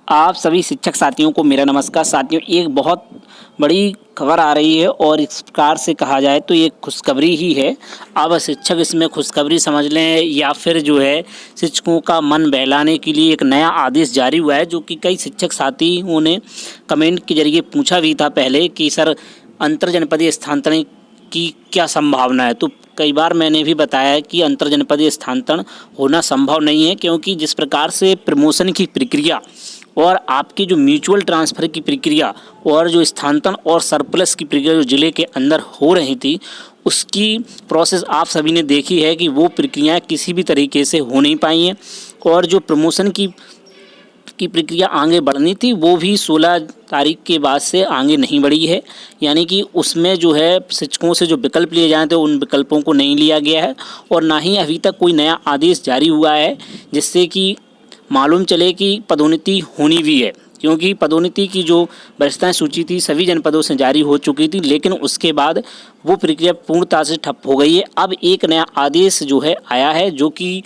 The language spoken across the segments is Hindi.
आप सभी शिक्षक साथियों को मेरा नमस्कार। साथियों, एक बहुत बड़ी खबर आ रही है और इस प्रकार से कहा जाए तो ये खुशखबरी ही है। अब शिक्षक इसमें खुशखबरी समझ लें या फिर जो है शिक्षकों का मन बहलाने के लिए एक नया आदेश जारी हुआ है, जो कि कई शिक्षक साथियों ने कमेंट के जरिए पूछा भी था पहले कि सर अंतर जनपदीय स्थानांतरण की क्या संभावना है। तो कई बार मैंने भी बताया कि अंतर जनपदीय स्थानांतरण होना संभव नहीं है, क्योंकि जिस प्रकार से प्रमोशन की प्रक्रिया और आपकी जो म्यूचुअल ट्रांसफ़र की प्रक्रिया और जो स्थानांतरण और सरप्लस की प्रक्रिया जो ज़िले के अंदर हो रही थी, उसकी प्रोसेस आप सभी ने देखी है कि वो प्रक्रियाएं किसी भी तरीके से हो नहीं पाई हैं। और जो प्रमोशन की प्रक्रिया आगे बढ़नी थी वो भी 16 तारीख के बाद से आगे नहीं बढ़ी है। यानी कि उसमें जो है शिक्षकों से जो विकल्प लिए जाए थे उन विकल्पों को नहीं लिया गया है, और ना ही अभी तक कोई नया आदेश जारी हुआ है जिससे कि मालूम चले कि पदोन्नति होनी भी है। क्योंकि पदोन्नति की जो वरिष्ठता सूची थी सभी जनपदों से जारी हो चुकी थी, लेकिन उसके बाद वो प्रक्रिया पूर्णतः से ठप हो गई है। अब एक नया आदेश जो है आया है, जो कि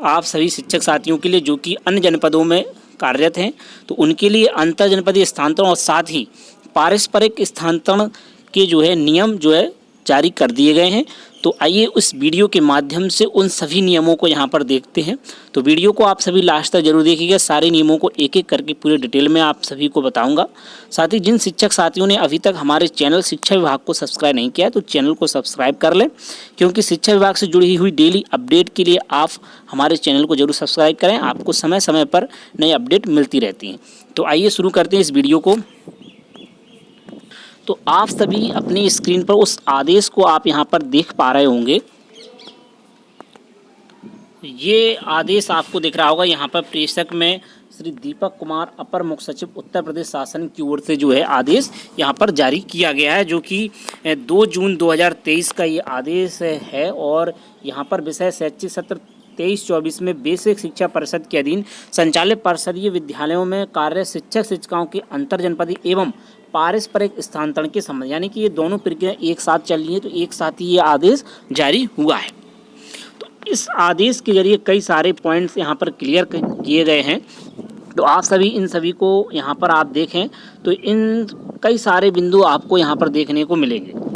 आप सभी शिक्षक साथियों के लिए जो कि अन्य जनपदों में कार्यरत हैं, तो उनके लिए अंतर जनपदीय स्थानांतरण और साथ ही पारस्परिक स्थानांतरण के जो है नियम जो है जारी कर दिए गए हैं। तो आइए उस वीडियो के माध्यम से उन सभी नियमों को यहाँ पर देखते हैं। तो वीडियो को आप सभी लास्ट तक जरूर देखिएगा, सारे नियमों को एक एक करके पूरे डिटेल में आप सभी को बताऊंगा। साथ ही जिन शिक्षक साथियों ने अभी तक हमारे चैनल शिक्षा विभाग को सब्सक्राइब नहीं किया है तो चैनल को सब्सक्राइब कर लें, क्योंकि शिक्षा विभाग से जुड़ी हुई डेली अपडेट के लिए आप हमारे चैनल को जरूर सब्सक्राइब करें। आपको समय समय पर नई अपडेट मिलती रहती हैं। तो आइए शुरू करते हैं इस वीडियो को। तो आप सभी अपनी स्क्रीन पर उस आदेश को आप यहाँ पर देख पा रहे होंगे। ये आदेश आपको दिख रहा होगा यहाँ पर प्रेषक में श्री दीपक कुमार अपर मुख्य सचिव उत्तर प्रदेश शासन की ओर से जो है आदेश यहाँ पर जारी किया गया है, जो कि 2 जून 2023 का ये आदेश है। और यहाँ पर विषय शैक्षिक सत्र 23-24 में बेसिक शिक्षा परिषद के अधीन संचालित परिषदीय विद्यालयों में कार्य शिक्षक शिक्षिकाओं के अंतर जनपदीय एवं पारस्परिक स्थानांतरण के संबंध, यानी कि ये दोनों प्रक्रिया एक साथ चल रही है, तो एक साथ ही ये आदेश जारी हुआ है। तो इस आदेश के जरिए कई सारे पॉइंट्स यहाँ पर क्लियर किए गए हैं। तो आप सभी इन सभी को यहाँ पर आप देखें तो इन कई सारे बिंदु आपको यहाँ पर देखने को मिलेंगे।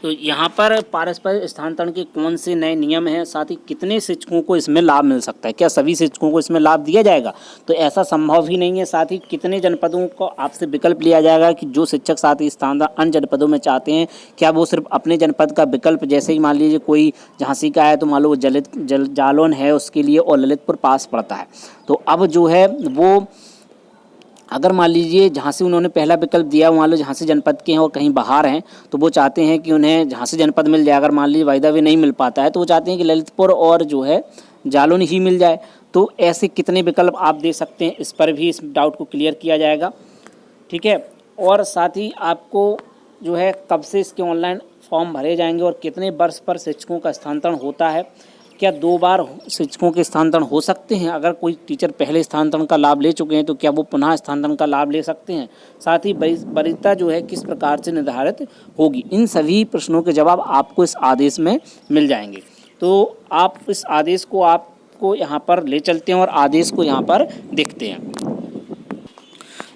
तो यहाँ पर पारस्परिक स्थानांतरण के कौन से नए नियम हैं, साथ ही कितने शिक्षकों को इसमें लाभ मिल सकता है, क्या सभी शिक्षकों को इसमें लाभ दिया जाएगा, तो ऐसा संभव ही नहीं है। साथ ही कितने जनपदों को आपसे विकल्प लिया जाएगा कि जो शिक्षक साथ ही स्थानांतरण अन्य जनपदों में चाहते हैं, क्या वो सिर्फ अपने जनपद का विकल्प, जैसे ही मान लीजिए कोई झांसी का है तो मान लो जालौन है उसके लिए और ललितपुर पास पड़ता है, तो अब जो है वो अगर मान लीजिए झांसी उन्होंने पहला विकल्प दिया, मान लो झांसी जनपद के हैं और कहीं बाहर हैं, तो वो चाहते हैं कि उन्हें झांसी जनपद मिल जाए। अगर मान लीजिए वायदा भी नहीं मिल पाता है तो वो चाहते हैं कि ललितपुर और जो है जालौन ही मिल जाए। तो ऐसे कितने विकल्प आप दे सकते हैं, इस पर भी इस डाउट को क्लियर किया जाएगा। ठीक है, और साथ ही आपको जो है कब से इसके ऑनलाइन फॉर्म भरे जाएंगे और कितने वर्ष पर शिक्षकों का स्थानांतरण होता है, क्या 2 बार शिक्षकों के स्थानांतरण हो सकते हैं, अगर कोई टीचर पहले स्थानांतरण का लाभ ले चुके हैं तो क्या वो पुनः स्थानांतरण का लाभ ले सकते हैं, साथ ही वरीयता जो है किस प्रकार से निर्धारित होगी, इन सभी प्रश्नों के जवाब आपको इस आदेश में मिल जाएंगे। तो आप इस आदेश को आपको यहाँ पर ले चलते हैं और आदेश को यहाँ पर देखते हैं।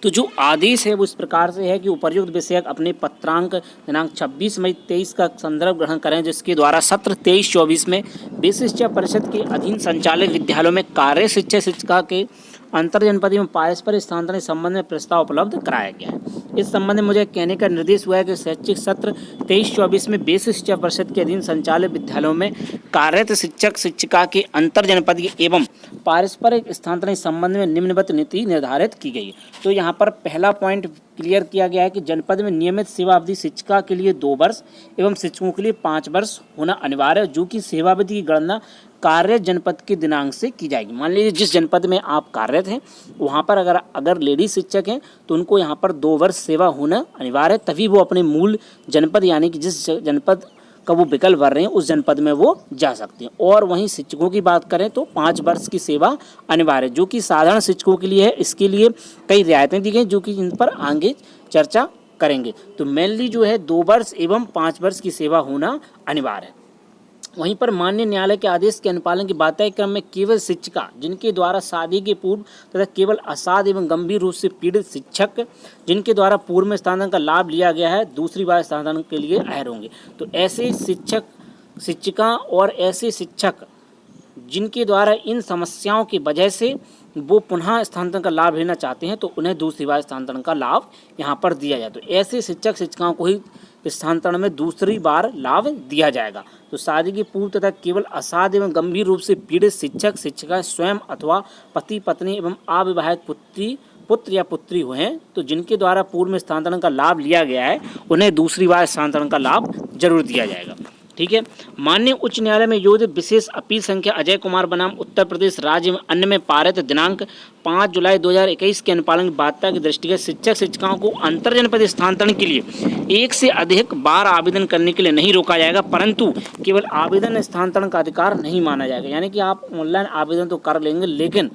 तो जो आदेश है वो इस प्रकार से है कि उपर्युक्त विषयक अपने पत्रांक दिनांक 26 मई 23 का संदर्भ ग्रहण करें, जिसके द्वारा सत्र 23-24 में बेसिक शिक्षा परिषद के अधीन संचालित विद्यालयों में कार्य शिक्षक शिक्षिका के अंतर जनपदीय में पारस्परिक स्थानांतरण संबंध में प्रस्ताव उपलब्ध कराया गया है। इस संबंध में मुझे कहने का निर्देश हुआ है कि शैक्षिक सत्र 23-24 में बेसिक शिक्षा परिषद के अधीन संचालित विद्यालयों में कार्यरत शिक्षक शिक्षिका के अंतर जनपदीय एवं पारस्परिक स्थानांतरण संबंध में निम्नवत नीति निर्धारित की गई है। तो यहाँ पर पहला पॉइंट क्लियर किया गया है कि जनपद में नियमित सेवा अवधि शिक्षिका के लिए 2 वर्ष एवं शिक्षकों के लिए 5 वर्ष होना अनिवार्य है, जो कि सेवा अवधि की गणना कार्य जनपद के दिनांक से की जाएगी। मान लीजिए जिस जनपद में आप कार्यरत हैं वहाँ पर अगर लेडीज शिक्षक हैं तो उनको यहाँ पर 2 वर्ष सेवा होना अनिवार्य है, तभी वो अपने मूल जनपद यानी कि जिस जनपद का वो विकल्प भर रहे हैं उस जनपद में वो जा सकते हैं। और वहीं शिक्षकों की बात करें तो 5 वर्ष की सेवा अनिवार्य है, जो कि साधारण शिक्षकों के लिए है। इसके लिए कई रियायतें दी गई जो कि इन पर आगे चर्चा करेंगे। तो मेनली जो है 2 वर्ष एवं 5 वर्ष की सेवा होना अनिवार्य है। वहीं पर माननीय न्यायालय के आदेश के अनुपालन की बात क्रम में केवल शिक्षिका जिनके द्वारा शादी के पूर्व तथा केवल असाध एवं गंभीर रूप से पीड़ित शिक्षक जिनके द्वारा पूर्व में स्थानांतरण का लाभ लिया गया है दूसरी बार स्थानांतरण के लिए अहर होंगे। तो ऐसे शिक्षक शिक्षिका और ऐसे शिक्षक जिनके द्वारा इन समस्याओं की वजह से वो पुनः स्थानांतरण का लाभ लेना चाहते हैं तो उन्हें दूसरी बार स्थानांतरण का लाभ यहाँ पर दिया जाए। तो ऐसे शिक्षक शिक्षिकाओं को ही स्थानांतरण में दूसरी बार लाभ दिया जाएगा। तो शादी के पूर्व तथा केवल असाध एवं गंभीर रूप से पीड़ित शिक्षक शिक्षिका स्वयं अथवा पति पत्नी एवं अविवाहित पुत्र या पुत्री हुए हैं तो जिनके द्वारा पूर्व में स्थानांतरण का लाभ लिया गया है उन्हें दूसरी बार स्थानांतरण का लाभ जरूर दिया जाएगा। ठीक है। माननीय उच्च न्यायालय में योजित विशेष अपील संख्या अजय कुमार बनाम उत्तर प्रदेश राज्य में अन्य में पारित दिनांक 5 जुलाई 2021 के अनुपालन की बाध्यता की दृष्टिगत शिक्षक शिक्षिकाओं को अंतर जनपद स्थानांतरण के लिए एक से अधिक बार आवेदन करने के लिए नहीं रोका जाएगा, परंतु केवल आवेदन स्थानांतरण का अधिकार नहीं माना जाएगा। यानी कि आप ऑनलाइन आवेदन तो कर लेंगे लेकिन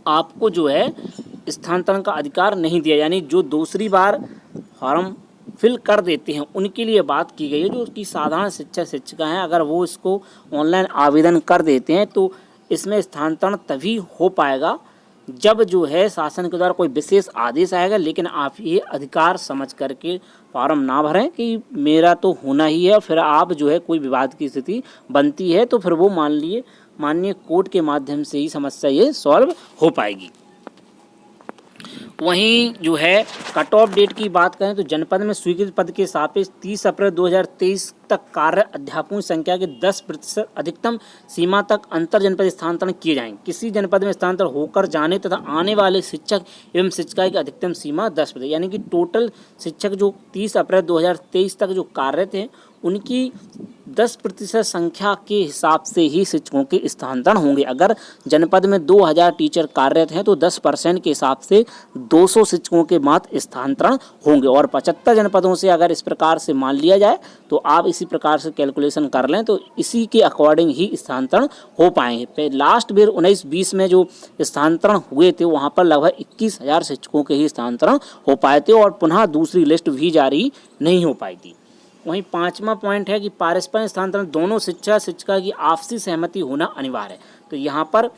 आपको जो है स्थानांतरण का अधिकार नहीं दिया। यानी जो दूसरी बार फॉर्म फिल कर देते हैं उनके लिए बात की गई है। जो कि साधारण शिक्षक शिक्षिका हैं अगर वो इसको ऑनलाइन आवेदन कर देते हैं तो इसमें स्थानांतरण तभी हो पाएगा जब जो है शासन के द्वारा कोई विशेष आदेश आएगा। लेकिन आप ये अधिकार समझ करके फॉर्म ना भरें कि मेरा तो होना ही है, फिर आप जो है कोई विवाद की स्थिति बनती है तो फिर वो माननीय कोर्ट के माध्यम से ही समस्या ये सॉल्व हो पाएगी। वहीं जो है कट ऑफ डेट की बात करें तो जनपद में स्वीकृत पद के सापेक्ष 30 अप्रैल 2023 तक कार्य अध्यापकों की संख्या के 10% अधिकतम सीमा तक अंतर जनपद स्थानांतरण किए जाएंगे। किसी जनपद में स्थानांतर होकर जाने तथा आने वाले शिक्षक एवं शिक्षिका की अधिकतम सीमा 10%। यानी कि टोटल शिक्षक जो 30 अप्रैल 2023 तक जो कार्यरत हैं उनकी 10% संख्या के हिसाब से ही शिक्षकों के स्थानांतरण होंगे। अगर जनपद में 2000 टीचर कार्यरत हैं तो 10% के हिसाब से 200 शिक्षकों के मात्र स्थानांतरण होंगे। और 75 जनपदों से अगर इस प्रकार से मान लिया जाए तो आप इसी प्रकार से कैलकुलेशन कर लें तो इसी के अकॉर्डिंग ही स्थानांतरण हो पाएंगे। लास्ट बेर 19-20 में जो स्थानांतरण हुए थे वहाँ पर लगभग 21,000 शिक्षकों के ही स्थानांतरण हो पाए थे और पुनः दूसरी लिस्ट भी जारी नहीं हो पाई थी। वहीं 5वां पॉइंट है कि पारस्परिक स्थानांतरण दोनों शिक्षक शिक्षिका की आपसी सहमति होना अनिवार्य है। तो यहाँ पर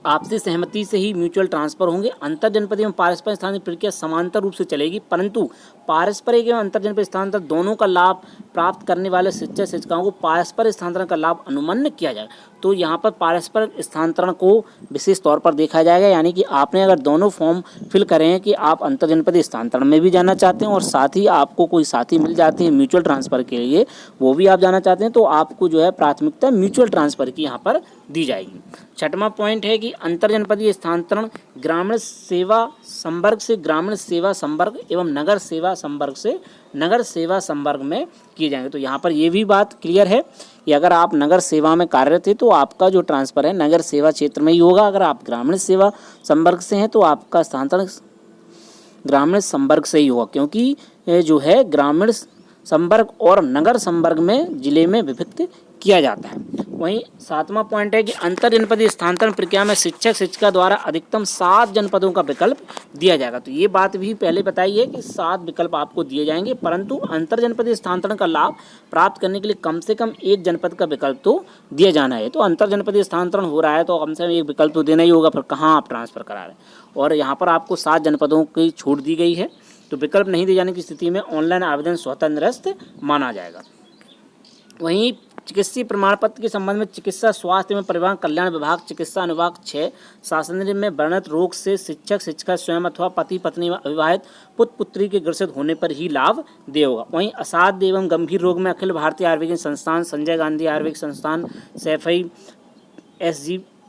आपसी सहमति से ही म्यूचुअल ट्रांसफर होंगे। अंतर जनपदीय एवं पारस्परिक स्थानांतरण प्रक्रिया समांतर रूप से चलेगी, परंतु पारस्परिक एवं अंतर जनपदीय स्थानांतरण दोनों का लाभ प्राप्त करने वाले शिक्षक शिक्षिकाओं को पारस्परिक स्थानांतरण का लाभ अनुमन्य किया जाएगा। तो यहाँ पर पारस्परिक स्थानांतरण को विशेष तौर पर देखा जाएगा। यानी कि आपने अगर दोनों फॉर्म फिल करे हैं कि आप अंतर जनपदीय स्थानांतरण में भी जाना चाहते हैं और साथ ही आपको कोई साथी मिल जाते हैं म्यूचुअल ट्रांसफर के लिए वो भी आप जाना चाहते हैं तो आपको जो है प्राथमिकता म्यूचुअल ट्रांसफर की यहाँ पर दी जाएगी। 6वां पॉइंट है कि अंतर जनपदीय स्थानांतरण ग्रामीण सेवा संवर्ग से ग्रामीण सेवा संवर्ग एवं नगर सेवा संवर्ग से नगर सेवा संवर्ग में किए जाएंगे। तो यहाँ पर ये भी बात क्लियर है कि अगर आप नगर सेवा में कार्यरत है तो आपका जो ट्रांसफ़र है नगर सेवा क्षेत्र में ही होगा। अगर आप ग्रामीण सेवा संवर्ग से हैं तो आपका स्थानांतरण ग्रामीण संवर्ग से ही होगा, क्योंकि जो है ग्रामीण संवर्ग और नगर संवर्ग में जिले में विभक्त किया जाता है। वहीं 7वां पॉइंट है कि अंतर जनपदीय स्थानांतरण प्रक्रिया में शिक्षक शिक्षिका द्वारा अधिकतम 7 जनपदों का विकल्प दिया जाएगा। तो ये बात भी पहले बताई है कि 7 विकल्प आपको दिए जाएंगे, परंतु अंतर जनपदीय स्थानांतरण का लाभ प्राप्त करने के लिए कम से कम 1 जनपद का विकल्प तो दिया जाना है। तो अंतर जनपदीय स्थानांतरण हो रहा है तो कम से कम 1 विकल्प तो देना ही होगा, फिर कहाँ आप ट्रांसफ़र करा रहे हैं। और यहाँ पर आपको 7 जनपदों की छूट दी गई है, तो विकल्प नहीं दिए जाने की स्थिति में ऑनलाइन आवेदन स्वतः निरस्त माना जाएगा। वहीं चिकित्सीय प्रमाण पत्र के संबंध में चिकित्सा स्वास्थ्य एवं परिवार कल्याण विभाग चिकित्सा अनुभाग 6 शासन में वर्णित रोग से शिक्षक शिक्षिका स्वयं अथवा पति पत्नी व अविवाहित पुत्र पुत्री के ग्रसित होने पर ही लाभ दे होगा। वहीं असाध्य एवं गंभीर रोग में अखिल भारतीय आयुर्वेदिक संस्थान, संजय गांधी आयुर्वेदिक संस्थान, Saifai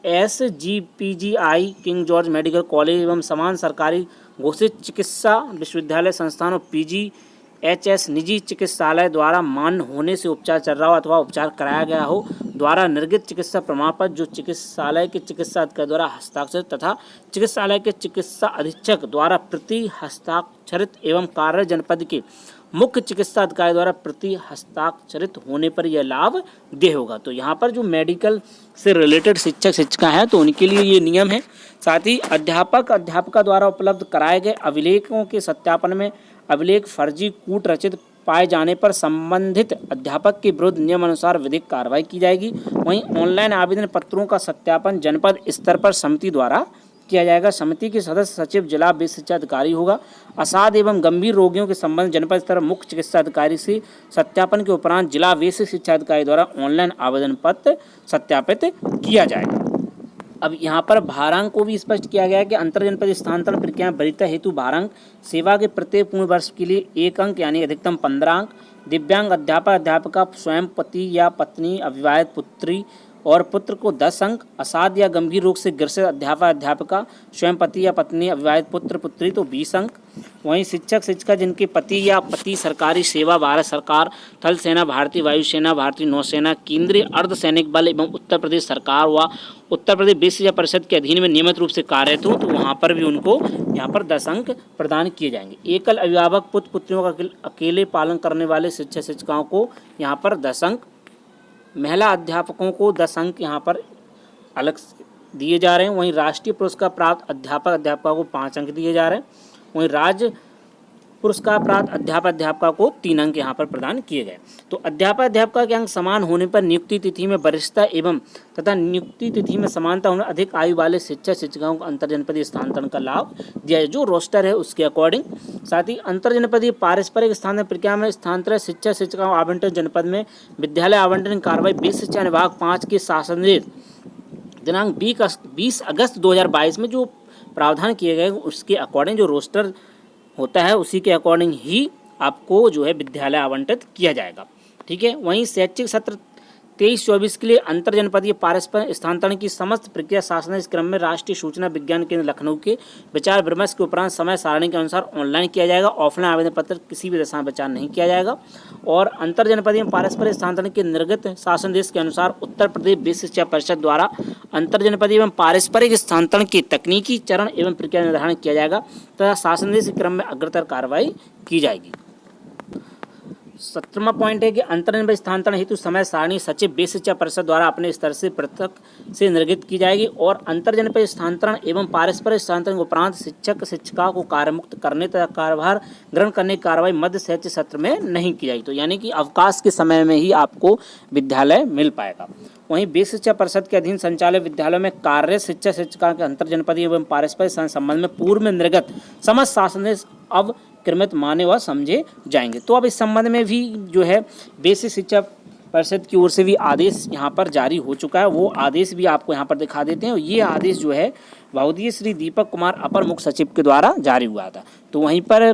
SGPGI, king George medical college एवं समान सरकारी घोषित चिकित्सा विश्वविद्यालय संस्थान और PGHS निजी चिकित्सालय द्वारा मान्य होने से उपचार चल रहा हो अथवा उपचार कराया गया हो द्वारा निर्गत चिकित्सा प्रमाण पत्र जो चिकित्सालय के चिकित्सा अधिकारी द्वारा हस्ताक्षरित तथा चिकित्सालय के चिकित्सा अधीक्षक द्वारा प्रति हस्ताक्षरित एवं कार्य जनपद के मुख्य चिकित्सा अधिकारी द्वारा प्रति हस्ताक्षरित होने पर यह लाभ दे होगा। तो यहाँ पर जो मेडिकल से रिलेटेड शिक्षक शिक्षिका हैं तो उनके लिए ये नियम है। साथ ही अध्यापका द्वारा उपलब्ध कराए गए अभिलेखों के सत्यापन में अभिलेख फर्जी कूट रचित पाए जाने पर संबंधित अध्यापक के विरुद्ध नियमानुसार विधिक कार्रवाई की जाएगी। वहीं ऑनलाइन आवेदन पत्रों का सत्यापन जनपद स्तर पर समिति द्वारा किया जाएगा। समिति के सदस्य सचिव जिला बेसिक शिक्षा अधिकारी होगा। असाध एवं गंभीर रोगियों के संबंध जनपद स्तर मुख्य चिकित्सा अधिकारी से सत्यापन के उपरांत जिला बेसिक शिक्षा अधिकारी द्वारा ऑनलाइन आवेदन पत्र सत्यापित किया जाएगा। अब यहाँ पर भारांक को भी स्पष्ट किया गया है कि अंतर जनपद स्थानांतरण प्रक्रिया वरीयता हेतु भारांक सेवा के प्रत्येक पूर्ण वर्ष के लिए 1 अंक यानी अधिकतम 15 अंक, दिव्यांग अध्यापक अध्यापिका स्वयं पति या पत्नी अविवाहित पुत्री और पुत्र को 10 अंक, असाध या गंभीर रोग से ग्रसित अध्यापक अध्यापिका स्वयं पति या पत्नी अविवाहित पुत्र पुत्री तो 20 अंक। वहीं शिक्षक शिक्षिका जिनके पति या पति सरकारी सेवा भारत सरकार, थल सेना, भारतीय वायुसेना, भारतीय नौसेना, केंद्रीय अर्धसैनिक बल एवं उत्तर प्रदेश सरकार व उत्तर प्रदेश बेसिक शिक्षा परिषद के अधीन में नियमित रूप से कार्यरत हो तो वहाँ पर भी उनको यहाँ पर 10 अंक प्रदान किए जाएंगे। एकल अभिभावक पुत्र पुत्रियों का अकेले पालन करने वाले शिक्षक शिक्षिकाओं को यहाँ पर 10 अंक, महिला अध्यापकों को 10 अंक यहाँ पर अलग दिए जा रहे हैं। वहीं राष्ट्रीय पुरस्कार प्राप्त अध्यापक अध्यापिका को 5 अंक दिए जा रहे हैं। वहीं राज्य पुरस्कार प्राप्त अध्यापक अध्यापिका को 3 अंक यहाँ पर प्रदान किए गए। तो अध्यापक अध्यापिका के अंक समान होने पर नियुक्ति तिथि में वरिष्ठता एवं तथा नियुक्ति तिथि में समानता होने अधिक आयु वाले शिक्षक शिक्षिकाओं को अंतर जनपदीय स्थानांतरण का लाभ दिया जाए, जो रोस्टर है उसके अकॉर्डिंग। साथ ही अंतर जनपदीय पारस्परिक स्थानांतरण प्रक्रिया में स्थानांतरित शिक्षक शिक्षिकाओं आवंटन जनपद में विद्यालय आवंटन कार्रवाई बेसिक शिक्षा विभाग 5 के शासनादेश दिनांक 20 अगस्त 2022 में जो प्रावधान किए गए उसके अकॉर्डिंग जो रोस्टर होता है उसी के अकॉर्डिंग ही आपको जो है विद्यालय आवंटित किया जाएगा। ठीक है। वहीं शैक्षिक सत्र 23-24 के लिए अंतर जनपदीय पारस्परिक स्थानांतरण की समस्त प्रक्रिया शासन इस क्रम में राष्ट्रीय सूचना विज्ञान केंद्र लखनऊ के विचार विमर्श के उपरांत समय सारणी के अनुसार ऑनलाइन किया जाएगा। ऑफलाइन आवेदन पत्र किसी भी दशा में विचार नहीं किया जाएगा। और अंतर जनपदीय पारस्परिक स्थानांतरण के निर्गत शासन देश के अनुसार उत्तर प्रदेश बेसिक शिक्षा परिषद द्वारा अंतर जनपदीय एवं पारस्परिक स्थानांतरण के तकनीकी चरण एवं प्रक्रिया निर्धारण किया जाएगा तथा शासन देश के क्रम में अग्रतर कार्रवाई की जाएगी। 17वां पॉइंट है कि अंतर जनपदीय स्थानांतरण हेतु समय सारणी सचिव बेसिक शिक्षा परिषद द्वारा अपने स्तर से पृथक से निर्गत की जाएगी। और अंतर जनपदीय स्थानांतरण एवं पारस्परिक स्थानांतरण के उपरांत शिक्षक शिक्षिका को कार्यमुक्त करने तथा कार्यभार ग्रहण करने की कार्रवाई मध्य शैक्षिक सत्र में नहीं की जाएगी। तो यानी कि अवकाश के समय में ही आपको विद्यालय मिल पाएगा। वहीं बेसिक शिक्षा परिषद के अधीन संचालित विद्यालयों में कार्यरत शिक्षक शिक्षिका के अंतर जनपदीय एवं पारस्परिक संबंध में पूर्व में निर्गत समस्त शासन देश अब क्रमित माने व समझे जाएंगे। तो अब इस संबंध में भी जो है बेसिक शिक्षा परिषद की ओर से भी आदेश यहाँ पर जारी हो चुका है। वो आदेश भी आपको यहाँ पर दिखा देते हैं। और ये आदेश जो है महोदय श्री दीपक कुमार अपर मुख्य सचिव के द्वारा जारी हुआ था। तो वहीं पर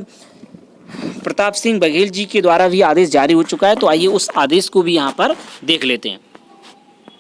प्रताप सिंह बघेल जी के द्वारा भी आदेश जारी हो चुका है। तो आइए उस आदेश को भी यहाँ पर देख लेते हैं।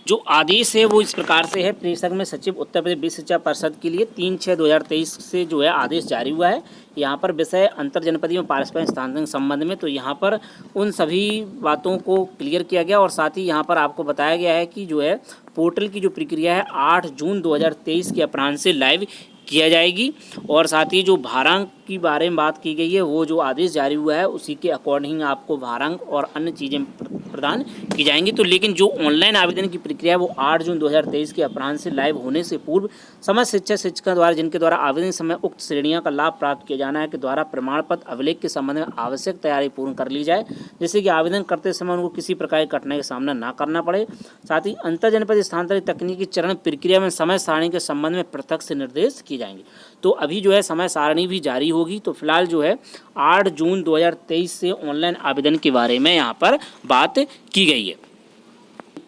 जो आदेश है वो इस प्रकार से है। प्रेषक में सचिव उत्तर प्रदेश बेसिक शिक्षा परिषद के लिए 3/6/2023 से जो है आदेश जारी हुआ है। यहाँ पर विषय अंतर जनपदीय में पारस्परिक स्थानांतरण संबंध में तो यहाँ पर उन सभी बातों को क्लियर किया गया। और साथ ही यहाँ पर आपको बताया गया है कि जो है पोर्टल की जो प्रक्रिया है 8 जून 2023 के अपराह्न से लाइव किया जाएगी। और साथ ही जो भारांक की बारे में बात की गई है वो जो आदेश जारी हुआ है उसी के अकॉर्डिंग आपको भारांक और अन्य चीज़ें प्रदान की जाएंगी। तो लेकिन जो ऑनलाइन आवेदन की प्रक्रिया वो 8 जून 2023 के अपराह्न से लाइव होने से पूर्व समस्त शिक्षक शिक्षिका द्वारा जिनके द्वारा आवेदन समय उक्त श्रेणियों का लाभ प्राप्त किया जाना है के द्वारा प्रमाण पत्र अभिलेख के संबंध में आवश्यक तैयारी पूर्ण कर ली जाए, जिससे कि आवेदन करते समय उनको किसी प्रकार की कठिनाई का सामना न करना पड़े। साथ ही अंतर जनपदीय स्थानांतरित तकनीकी चरण प्रक्रिया में समय सारणी के संबंध में पृथक से निर्देश किए जाएंगे। तो अभी जो है समय सारणी भी जारी होगी। तो फिलहाल जो है 8 जून 2023 से ऑनलाइन आवेदन के बारे में यहाँ पर बात की गई है।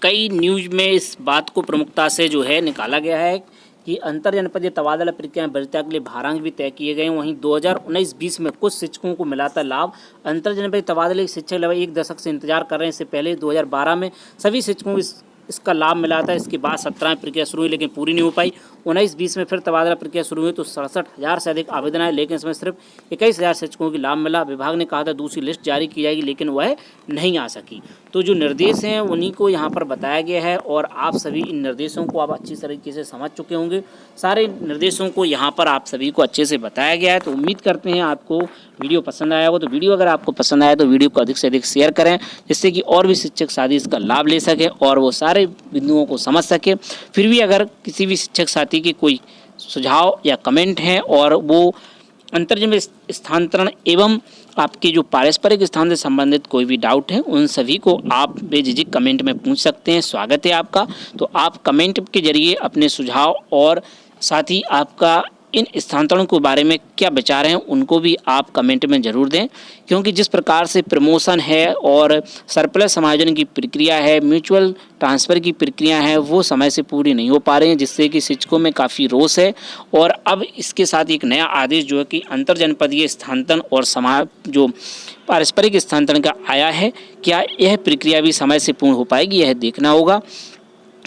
कई न्यूज में इस बात को प्रमुखता से जो है निकाला गया है कि अंतर जनपदीय तबादला प्रक्रिया में वरीयता के लिए भारांक भी तय किए गए। वहीं 2019-20 में कुछ शिक्षकों को मिला था लाभ। अंतर जनपदीय तबादले शिक्षक लगभग 1 दशक से इंतजार कर रहे हैं। इससे पहले 2012 में सभी शिक्षकों को इसका लाभ मिला था। इसके बाद 17 प्रक्रिया शुरू हुई लेकिन पूरी नहीं हो पाई। 19-20 में फिर तबादला प्रक्रिया शुरू हुई तो 67,000 से अधिक आवेदन आए, लेकिन इसमें सिर्फ 21,000 शिक्षकों की लाभ मिला। विभाग ने कहा था दूसरी लिस्ट जारी की जाएगी लेकिन वह नहीं आ सकी। तो जो निर्देश हैं उन्हीं को यहाँ पर बताया गया है और आप सभी इन निर्देशों को आप अच्छी तरीके से समझ चुके होंगे। सारे निर्देशों को यहाँ पर आप सभी को अच्छे से बताया गया है। तो उम्मीद करते हैं आपको वीडियो पसंद आया हो। तो वीडियो अगर आपको पसंद आया तो वीडियो को अधिक से अधिक शेयर करें, जिससे कि और भी शिक्षक साथी इसका लाभ ले सके और वो सारे बिंदुओं को समझ सके। फिर भी अगर किसी भी शिक्षक साथी के कोई सुझाव या कमेंट हैं और वो अंतर्जन स्थानांतरण एवं आपके जो पारस्परिक स्थान से संबंधित कोई भी डाउट है उन सभी को आप बेझिझक कमेंट में पूछ सकते हैं। स्वागत है आपका। तो आप कमेंट के जरिए अपने सुझाव और साथ ही आपका इन स्थानांतरण के बारे में क्या विचार हैं उनको भी आप कमेंट में ज़रूर दें, क्योंकि जिस प्रकार से प्रमोशन है और सरप्लस समायोजन की प्रक्रिया है, म्यूचुअल ट्रांसफ़र की प्रक्रिया है, वो समय से पूरी नहीं हो पा रही हैं, जिससे कि शिक्षकों में काफ़ी रोष है। और अब इसके साथ एक नया आदेश जो है कि अंतरजनपदीय स्थानांतरण और जो पारस्परिक स्थानांतरण का आया है, क्या यह प्रक्रिया भी समय से पूर्ण हो पाएगी, यह देखना होगा,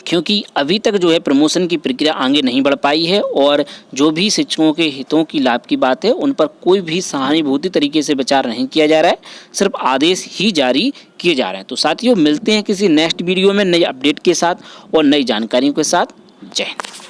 क्योंकि अभी तक जो है प्रमोशन की प्रक्रिया आगे नहीं बढ़ पाई है और जो भी शिक्षकों के हितों की लाभ की बात है उन पर कोई भी सहानुभूति तरीके से विचार नहीं किया जा रहा है, सिर्फ आदेश ही जारी किए जा रहे हैं। तो साथियों, मिलते हैं किसी नेक्स्ट वीडियो में नई अपडेट के साथ और नई जानकारियों के साथ। जय हिंद।